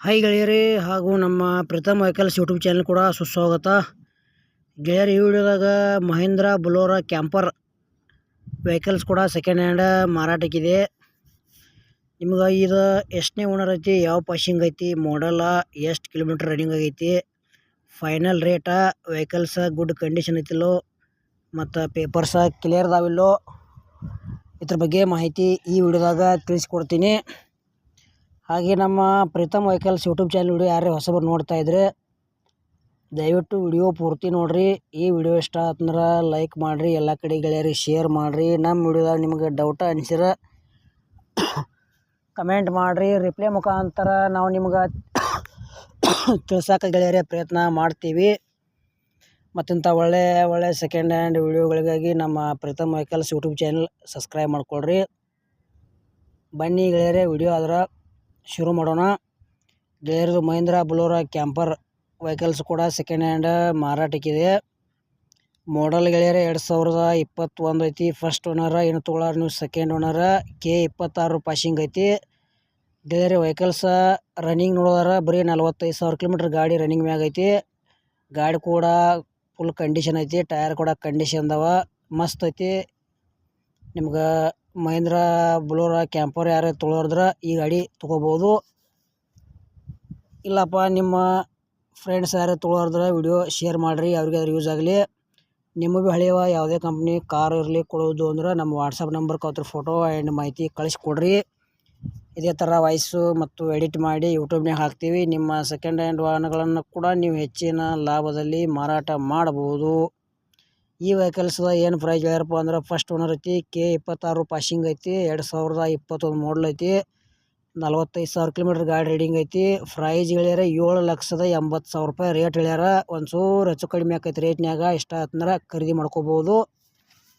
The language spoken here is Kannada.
ಹಾಯ್ ಗೆಳೆಯರೇ ಹಾಗೂ ನಮ್ಮ ಪ್ರೀತಮ್ ವೆಹಿಕಲ್ಸ್ ಯೂಟ್ಯೂಬ್ ಚಾನಲ್ ಕೂಡ ಸುಸ್ವಾಗತ. ಗೆಳೆಯರು, ಈ ವಿಡಿಯೋದಾಗ ಮಹೇಂದ್ರ ಬೊಲೊರೋ ಕ್ಯಾಂಪರ್ ವೆಹಿಕಲ್ಸ್ ಕೂಡ ಸೆಕೆಂಡ್ ಹ್ಯಾಂಡ್ ಮಾರಾಟಕ್ಕಿದೆ. ನಿಮ್ಗೆ ಇದು ಎಷ್ಟನೇ ಓನರ್ ಐತಿ, ಯಾವ ಪಾಸಿಂಗ್ ಐತಿ, ಮಾಡಲ್ಲ, ಎಷ್ಟು ಕಿಲೋಮೀಟ್ರ್ ರನ್ನಿಂಗ್ ಆಗೈತಿ, final rate, vehicles good condition ಐತಿಲ್ಲೋ ಮತ್ತು ಪೇಪರ್ಸ ಕ್ಲಿಯರ್ ಅದಾವಿಲ್ಲೋ, ಇದ್ರ ಬಗ್ಗೆ ಮಾಹಿತಿ ಈ ವಿಡಿಯೋದಾಗ ತಿಳಿಸ್ಕೊಡ್ತೀನಿ. ಹಾಗೆ ನಮ್ಮ Preetham Vehicles YouTube channel video ಯಾರೇ ಹೊಸಬರು ನೋಡ್ತಾ ಇದ್ರೆ ದಯವಿಟ್ಟು ವಿಡಿಯೋ ಪೂರ್ತಿ ನೋಡಿರಿ. ಈ ವಿಡಿಯೋ ಇಷ್ಟ ಆತಂದ್ರೆ ಲೈಕ್ ಮಾಡಿರಿ, ಎಲ್ಲ ಕಡೆ ಗೆಳೆಯರಿಗೆ ಶೇರ್ ಮಾಡಿರಿ. ನಮ್ಮ ವಿಡಿಯೋದಾಗ ನಿಮಗೆ ಡೌಟ ಅನಿಸಿದ್ರೆ ಕಮೆಂಟ್ ಮಾಡಿರಿ, ರಿಪ್ಲೈ ಮುಖಾಂತರ ನಾವು ನಿಮ್ಗೆ ತಿಳ್ಸೋಕೆ ಗೆಳೆಯರೇ ಪ್ರಯತ್ನ ಮಾಡ್ತೀವಿ. ಮತ್ತಿಂಥ ಒಳ್ಳೆ ಸೆಕೆಂಡ್ ಹ್ಯಾಂಡ್ ವಿಡಿಯೋಗಳಿಗಾಗಿ ನಮ್ಮ Preetham Vehicles YouTube channel subscribe ಮಾಡ್ಕೊಳ್ರಿ. ಬನ್ನಿ ಗೆಳೆಯರೇ, ವಿಡಿಯೋ ಆದ್ರೆ ಶುರು ಮಾಡೋಣ. ಗೆಳೆಯರದು ಮಹೇಂದ್ರ ಬೊಲೊರೋ ಕ್ಯಾಂಪರ್ ವೆಹಿಕಲ್ಸ್ ಕೂಡ ಸೆಕೆಂಡ್ ಹ್ಯಾಂಡ್ ಮಾರಾಟಕ್ಕಿದೆ. ಮಾಡಲ್ ಗೆಳೆಯರೇ 2021 ಐತಿ. First owner. ಏನು ತೊಗೊಳಾರ ನೀವು ಸೆಕೆಂಡ್ ಓನರ. K26 ಪಾಸಿಂಗ್ ಐತಿ. ಗೆಳೆಯರೇ, ವೆಹಿಕಲ್ಸ ರನ್ನಿಂಗ್ ನೋಡೋದಾರ ಬರೀ 45,000 ಕಿಲೋಮೀಟ್ರ್ ಗಾಡಿ ರನ್ನಿಂಗ್ ಮ್ಯಾಗ ಐತಿ. ಗಾಡಿ ಕೂಡ ಫುಲ್ ಕಂಡೀಷನ್ ಐತಿ. ಟೈರ್ ಕೂಡ ಕಂಡೀಷನ್ ಅದಾವ, ಮಸ್ತ್ ಐತಿ. ನಿಮ್ಗೆ ಮಹೇಂದ್ರ ಬೊಲೊರೋ ಕ್ಯಾಂಪರ್ ಯಾರು ತೊಗೊಳೋದ್ರ ಈ ಗಾಡಿ ತೊಗೋಬೋದು. ಇಲ್ಲಪ್ಪ ನಿಮ್ಮ ಫ್ರೆಂಡ್ಸ್ ಯಾರು ತೊಗೊಳೋದ್ರ ವಿಡಿಯೋ ಶೇರ್ ಮಾಡಿರಿ, ಅವ್ರಿಗೆ ಅದ್ರ ಯೂಸ್ ಆಗಲಿ. ನಿಮ್ಮ ಭೀ ಹಳೆಯವ ಯಾವುದೇ ಕಂಪ್ನಿ ಕಾರ್ ಇರಲಿ ಕೊಡೋದು ಅಂದ್ರೆ ನಮ್ಮ ವಾಟ್ಸಪ್ ನಂಬರ್ಗೆ ಅವ್ರ ಫೋಟೋ ಆ್ಯಂಡ್ ಮಾಹಿತಿ ಕಳಿಸ್ಕೊಡ್ರಿ. ಇದೇ ಥರ ವಾಯ್ಸು ಮತ್ತು ಎಡಿಟ್ ಮಾಡಿ ಯೂಟ್ಯೂಬ್ನಾಗ ಹಾಕ್ತೀವಿ. ನಿಮ್ಮ ಸೆಕೆಂಡ್ ಹ್ಯಾಂಡ್ ವಾಹನಗಳನ್ನು ಕೂಡ ನೀವು ಹೆಚ್ಚಿನ ಲಾಭದಲ್ಲಿ ಮಾರಾಟ ಮಾಡಬಹುದು. ಈ ವೆಹಿಕಲ್ಸ್ದ ಏನು ಪ್ರೈಸ್ ಹೇಳ್ಯಾರಪ್ಪ ಅಂದ್ರೆ ಫಸ್ಟ್ ಓನರ್ ಐತಿ. K26 ಪಾಸಿಂಗ್ ಐತಿ. 2021 ಮಾಡಲ್ ಐತಿ. 45,000 ಕಿಲೋಮೀಟ್ರ್ ಗಾಡಿ ರೈಡಿಂಗ್ ಐತಿ. ಪ್ರೈಸ್ ಹೇಳ್ಯಾರ 7,80,000 ರೂಪಾಯಿ ರೇಟ್ ಹೇಳ್ಯಾರ. ಒಂಚೂರು ಹೆಚ್ಚು ಕಡಿಮೆ ಆಕೈತಿ ರೇಟ್ನ್ಯಾಗ. ಇಷ್ಟ ಆತಂದ್ರೆ ಖರೀದಿ ಮಾಡ್ಕೋಬೋದು.